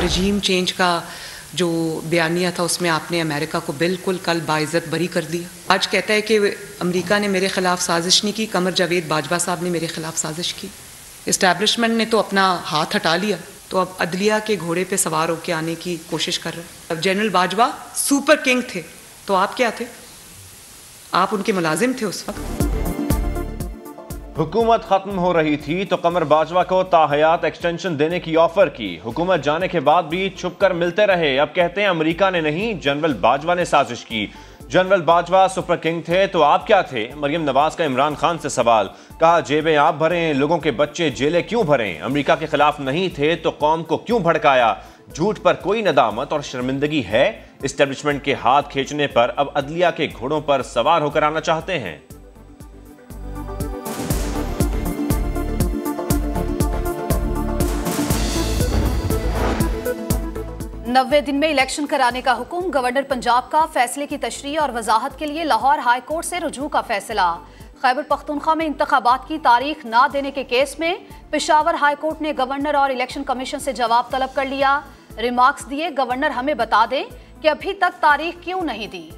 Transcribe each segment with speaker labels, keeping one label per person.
Speaker 1: रजीम change का जो बयानिया था उसमें आपने अमेरिका को बिल्कुल कल बाइज़्ज़त बरी कर दिया। आज कहता है कि अमेरिका ने मेरे खिलाफ साजिश नहीं की, कमर जावेद बाजवा साहब ने मेरे खिलाफ साजिश की। इस्टेब्लिशमेंट ने तो अपना हाथ हटा लिया, तो अब अदलिया के घोड़े पे सवार होकर आने की कोशिश कर रहे हैं। अब जनरल बाजवा सुपर किंग थे, तो आप क्या थे? आप उनके मुलाजिम थे उस वक्त।
Speaker 2: हुकूमत खत्म हो रही थी तो कमर बाजवा को ताहयात एक्सटेंशन देने की ऑफर की। हुकूमत जाने के बाद भी छुपकर मिलते रहे। अब कहते हैं अमेरिका ने नहीं, जनरल बाजवा ने साजिश की। जनरल बाजवा सुपर किंग थे तो आप क्या थे? मरियम नवाज का इमरान खान से सवाल। कहा जेबें आप भरें, लोगों के बच्चे जेलें क्यों भरें? अमेरिका के खिलाफ नहीं थे तो कौम को क्यों भड़काया? झूठ पर कोई नदामत और शर्मिंदगी है? इस्टेब्लिशमेंट के हाथ खींचने पर अब अदलिया के घोड़ों पर सवार होकर आना चाहते हैं।
Speaker 3: 90 दिन में इलेक्शन कराने का हुक्म। गवर्नर पंजाब का फैसले की तशरीह और वजाहत के लिए लाहौर हाई कोर्ट से रुजू का फैसला। खैबर पख्तूनख्वा में इंतखाबात की तारीख ना देने के केस में पेशावर हाई कोर्ट ने गवर्नर और इलेक्शन कमीशन से जवाब तलब कर लिया। रिमार्क्स दिए, गवर्नर हमें बता दें कि अभी तक तारीख क्यों नहीं दी।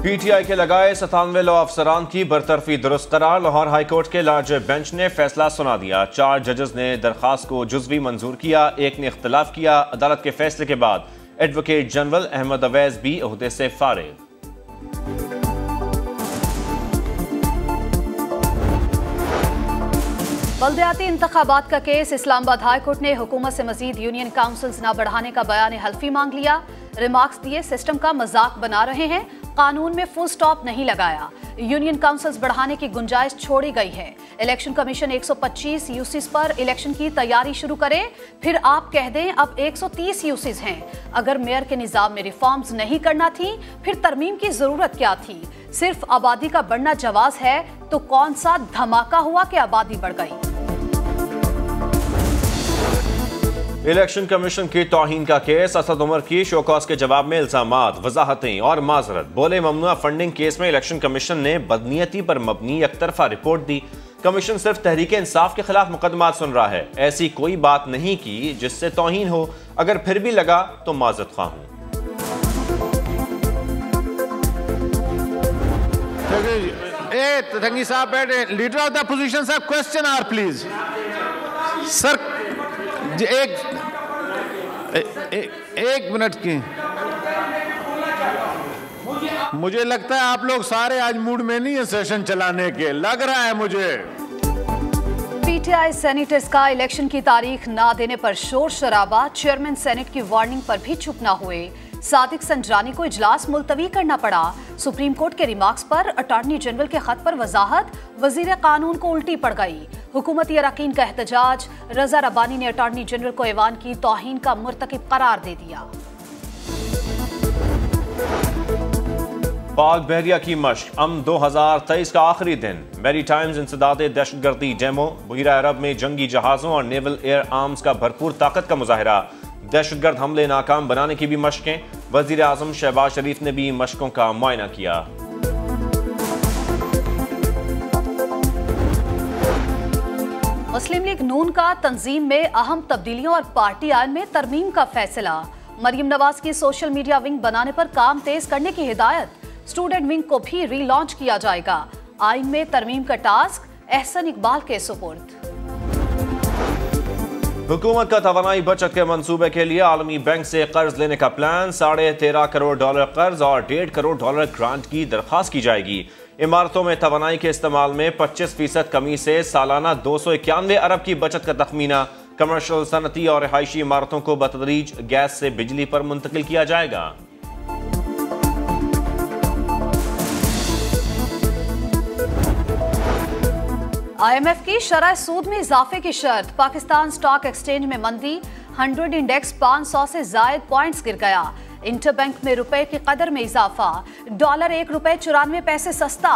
Speaker 2: पीटीआई के लगाए 97 लॉ अफसरान की बरतरफी दुरुस्त करार। लाहौर हाईकोर्ट के लार्ज बेंच ने फैसला सुना दिया। 4 जजेस ने दरखास्त को जुज़वी मंजूर किया, एक ने इख्तलाफ किया। अदालत के फैसले के बाद एडवोकेट जनरल अहमद अवैज भी ओहदे से फारिग।
Speaker 3: बल्दियाती इंतखाबात का केस। इस्लामाबाद हाई कोर्ट ने हुकूमत से मजीद यूनियन काउंसिल्स न बढ़ाने का बयान हल्फी मांग लिया। रिमार्क्स दिए, सिस्टम का मजाक बना रहे हैं, कानून में फुल स्टॉप नहीं लगाया। यूनियन काउंसिल्स बढ़ाने की गुंजाइश छोड़ी गई है। इलेक्शन कमीशन 125 यूसीज पर इलेक्शन की तैयारी शुरू करे, फिर आप कह दें अब 130 यूसीज हैं। अगर मेयर के निजाम में रिफॉर्म्स नहीं करना थी, फिर तरमीम की जरूरत क्या थी? सिर्फ आबादी का बढ़ना जवाज है तो कौन सा धमाका हुआ कि आबादी बढ़ गई?
Speaker 2: इलेक्शन कमीशन की तौहीन का केस। असद उमर की शोकॉज के जवाब में इल्जामात, वजाहतें और माजरत। बोले ममनुआ फंडिंग केस में इलेक्शन कमीशन ने बदनीयती पर मबनी एकतरफा रिपोर्ट दी। कमीशन सिर्फ तहरीक इंसाफ के खिलाफ मुकदमात सुन रहा है, ऐसी कोई बात नहीं की जिससे तौहीन हो। अगर फिर भी लगा तो माजरत खा हूं।
Speaker 4: तंगी साहब बैठे। लीडर ऑफ द पोजीशन साहब, क्वेश्चन आर प्लीज। सर एक मिनट की, मुझे लगता है आप लोग सारे आज मूड में नहीं है सेशन चलाने के, लग रहा है मुझे।
Speaker 3: पीटीआई सेनेटर्स का इलेक्शन की तारीख ना देने पर शोर शराबा। चेयरमैन सेनेट की वार्निंग पर भी चुप न हुए। सादिक संजरानी को इजलास मुलतवी करना पड़ा। सुप्रीम कोर्ट के रिमार्क्स पर अटॉर्नी जनरल के खत पर वजाहत। वजीर कानून को उल्टी पड़ गई। हुकूमती अरकान का एहतजाज। रजा रब्बानी ने अटॉर्नी जनरल को ऐवान की तौहीन का मुर्तकिब करार दे दिया।
Speaker 2: पाक बहरिया की मशक। 2023 का आखिरी दिन। मैरी टाइम्स इंसदाद दहशतगर्दी डेमो। बहीरा अरब में जंगी जहाजों और नेवल एयर आर्म्स का भरपूर ताकत का मुजाहिरा। दहशतगर्द हमले नाकाम बनाने की भी मशकें। वजीर आजम शहबाज शरीफ ने भी मशकों का मुआयना किया।
Speaker 3: मुस्लिम लीग नून का तंजीम में अहम तब्दीलियों और पार्टी आइन में तरमीम का फैसला। मरियम नवाज की सोशल मीडिया विंग बनाने पर काम तेज करने की हिदायत। स्टूडेंट विंग को भी रीलॉन्च किया जाएगा। आइन में तरमीम का टास्क एहसन इकबाल के सुपुर्द।
Speaker 2: हुकूमत का तवानाई बचत के मंसूबे के लिए आलमी बैंक से कर्ज लेने का प्लान। $13.5 करोड़ कर्ज और $1.5 करोड़ ग्रांट की दरखास्त की जाएगी। इमारतों में तवानाई के इस्तेमाल में 25% कमी से सालाना 291 अरब की बचत का तखमीना। कमर्शियल, सनती और रिहायशी इमारतों को बतदरीज गैस से बिजली पर मुंतकिल किया जाएगा।
Speaker 3: IMF की शरह सूद में इजाफे की शर्त। पाकिस्तान स्टॉक एक्सचेंज में मंदी। 100 इंडेक्स 500 से जायद पॉइंट्स गिर गया। इंटरबैंक में रुपए की कदर में इजाफा। डॉलर ₹1.94 सस्ता।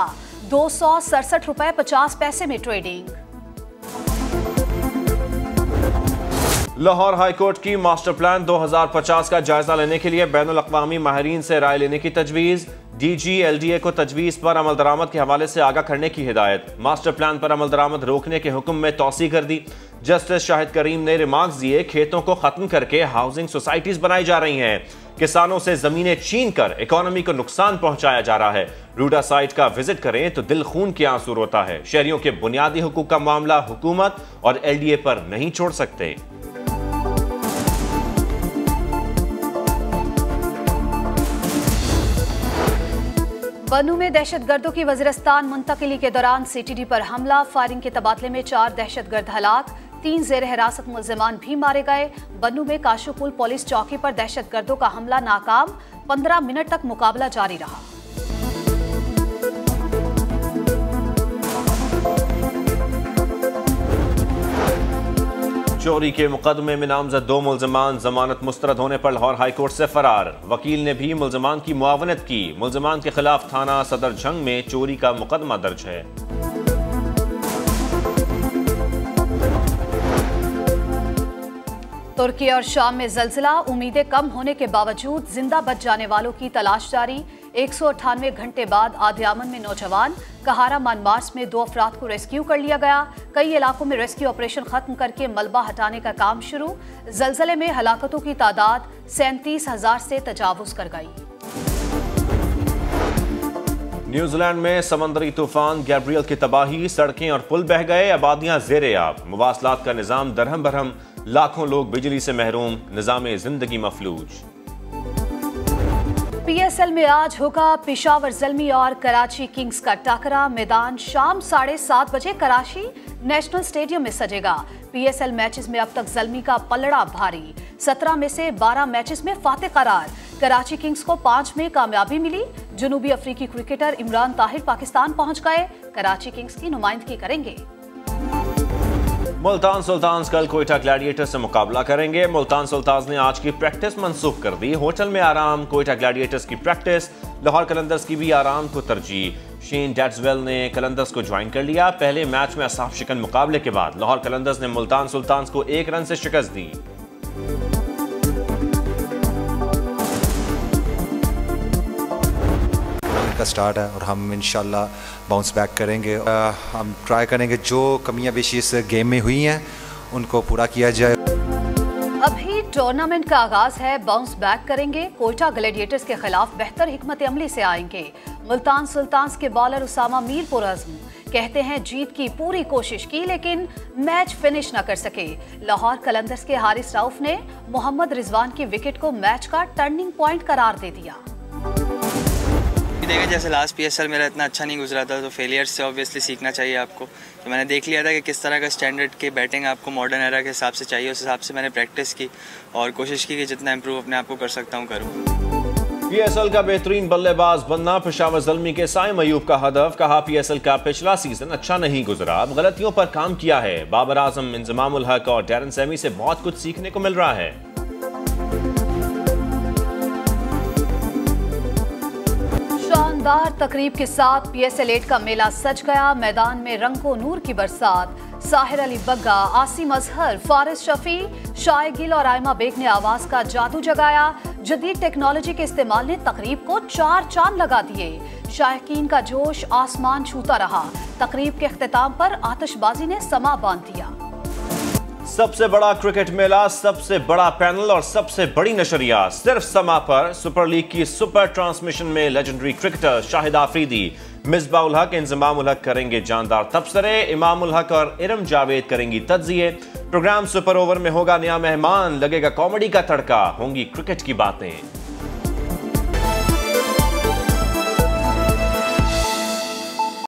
Speaker 3: ₹267.50 में ट्रेडिंग।
Speaker 2: लाहौर हाईकोर्ट की मास्टर प्लान 2050 का जायजा लेने के लिए बैनुल अक़वामी माहिरीन से राय लेने की तजवीज़। DG LDA को तजवीज़ पर अमल दरामद के हवाले से आगाह करने की हिदायत। मास्टर प्लान पर अमल दरामद रोकने के हुक्म में तौसी कर दी। जस्टिस शाहिद करीम ने रिमार्क्स दिए, खेतों को खत्म करके हाउसिंग सोसाइटीज बनाई जा रही हैं, किसानों से जमीनें छीन कर इकोनॉमी को नुकसान पहुंचाया जा रहा है। रूडा साइट का विजिट करें तो दिल खून के आंसू रोता है। शहरियों के बुनियादी हुकूक का मामला हुकूमत और LDA पर नहीं छोड़ सकते।
Speaker 3: बन्नू में दहशतगर्दों की वज़ीरिस्तान मुंतकिली के दौरान CTD पर हमला, फायरिंग के तबादले में 4 दहशतगर्द हलाक, 3 ज़ेर हिरासत मुल्ज़िमान भी मारे गए। बन्नू में काशुपुल पुलिस चौकी पर दहशतगर्दों का हमला नाकाम, 15 मिनट तक मुकाबला जारी रहा।
Speaker 2: चोरी के मुकदमे में नामजद 2 मुल्ज़िमान जमानत मुस्तरद होने पर लाहौर हाईकोर्ट से फरार। वकील ने भी मुल्ज़िमान की मुआवनत की। मुल्ज़िमान के खिलाफ थाना सदर जंग में चोरी का मुकदमा दर्ज है।
Speaker 3: तुर्की और शाम में ज़लज़ला, उम्मीदें कम होने के बावजूद जिंदा बच जाने वालों की तलाश जारी। 198 घंटे बाद आदियामन में नौजवान, कहारा मानमार्स में 2 अफराद को रेस्क्यू कर लिया गया। कई इलाकों में रेस्क्यू ऑपरेशन खत्म करके मलबा हटाने का काम शुरू। ज़लज़ले में हलाकतों की तादाद 37,000 से तजावुज कर गई।
Speaker 2: न्यूजीलैंड में समंदरी तूफान गैब्रियल की तबाही, सड़कें और पुल बह गए, आबादियां ज़ेर-ए-आब, मवासलात का निजाम दरहम बरहम, लाखों लोग बिजली से महरूम, निजाम जिंदगी मफलूज।
Speaker 3: PSL में आज होगा पेशावर ज़ल्मी और कराची किंग्स का टकरा। मैदान शाम 7:30 बजे कराची नेशनल स्टेडियम में सजेगा। PSL मैचेस में अब तक ज़ल्मी का पलड़ा भारी, 17 में से 12 मैचेस में फातेह करार। कराची किंग्स को 5 में कामयाबी मिली। जनूबी अफ्रीकी क्रिकेटर इमरान ताहिर पाकिस्तान पहुंच गए, कराची किंग्स की नुमाइंदगी करेंगे।
Speaker 2: मुल्तान सुल्तान्स कल कोयटा ग्लैडिएटर्स से मुकाबला करेंगे। मुल्तान सुल्तान्स ने आज की प्रैक्टिस मंसूख कर दी। होटल में आराम, कोयटा ग्लैडिएटर्स की प्रैक्टिस, लाहौर कलंदर्स की भी आराम को तरजीह। शेन डेट्सवेल ने कलंदर्स को ज्वाइन कर लिया। पहले मैच में असाफ शिकन मुकाबले के बाद लाहौर कलंदर्स ने मुल्तान सुल्तान्स को 1 रन से शिकस्त दी।
Speaker 5: का स्टार्ट है और हम इंशाल्लाह बाउंस बैक करेंगे। हम ट्राई करेंगे जो कमियां बेशी इस गेम में हुई हैं उनको पूरा किया जाए।
Speaker 3: अभी टूर्नामेंट का आगाज है, बाउंस बैक करेंगे। कोयटा ग्लैडिएटर्स के खिलाफ बेहतर हिकमत अमली से आएंगे। मुल्तान सुल्तान्स के बॉलर उसामा मीर पुरअज़्म कहते हैं जीत की पूरी कोशिश की लेकिन मैच फिनिश न कर सके। लाहौर कलंदर्स के हारिस राउफ ने मोहम्मद रिजवान की विकेट को मैच का टर्निंग पॉइंट करार दे दिया।
Speaker 6: देखा जैसे लास्ट PSL मेरा इतना अच्छा नहीं गुजरा था, तो फेलियर से ऑब्वियसली सीखना चाहिए आपको। तो मैंने देख लिया था कि किस तरह का स्टैंडर्ड की बैटिंग आपको मॉडर्न एरा के हिसाब से चाहिए, उस हिसाब से मैंने प्रैक्टिस की और कोशिश की कि जितना इम्प्रूव अपने आप को कर सकता हूँ करूँ।
Speaker 2: PSL का बेहतरीन बल्लेबाज बनना पेशावर ज़ल्मी के साइम अयूब का हदफ। कहा PSL का पिछला सीजन अच्छा नहीं गुजरा, अब गलतियों पर काम किया है। बाबर आजम, इंजमामुल हक और डैरन सैमी से बहुत कुछ सीखने को मिल रहा है।
Speaker 3: शानदार तकरीब के साथ PSL 8 का मेला सज गया। मैदान में रंगो नूर की बरसात। साहिर अली बग्गा, आसिम अजहर, फारिस शफी, शाय गिल और आयमा बेग ने आवाज का जादू जगाया। जदीद टेक्नोलॉजी के इस्तेमाल ने तकरीब को 4 चांद लगा दिए। शायकीन का जोश आसमान छूता रहा। तकरीब के इख्तिताम पर आतिशबाजी ने समा बांध दिया।
Speaker 2: सबसे बड़ा क्रिकेट मेला, सबसे बड़ा पैनल और सबसे बड़ी नशरिया सिर्फ समा पर। सुपर लीग की सुपर ट्रांसमिशन में लेजेंडरी क्रिकेटर शाहिद आफरीदी, मिसबाउल हक, इंजमामुल हक करेंगे जानदार तबसरे। इमामुल हक और इरम जावेद करेंगी तज्जिए। प्रोग्राम सुपर ओवर में होगा नया मेहमान, लगेगा कॉमेडी का तड़का, होंगी क्रिकेट की बातें।